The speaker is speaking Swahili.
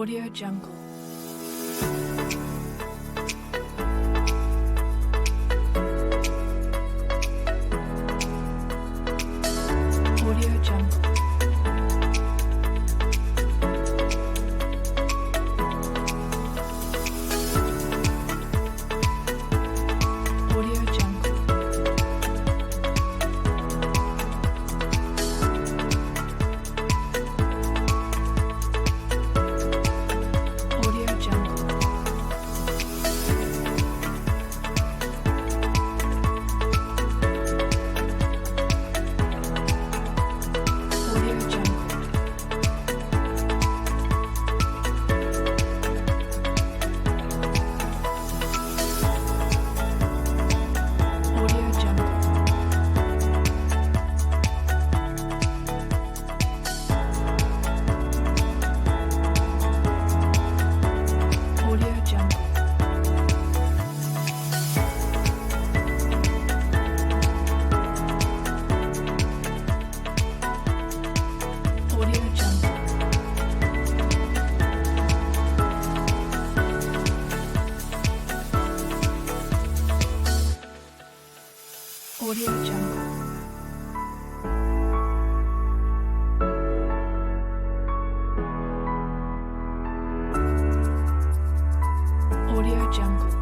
Audio Jungle. Audio Jungle. Audio Jungle. Audio Jungle. Audio Jungle. Audio Jungle. Audio Jungle. Audio Jungle. Audio Jungle. Audio Jungle.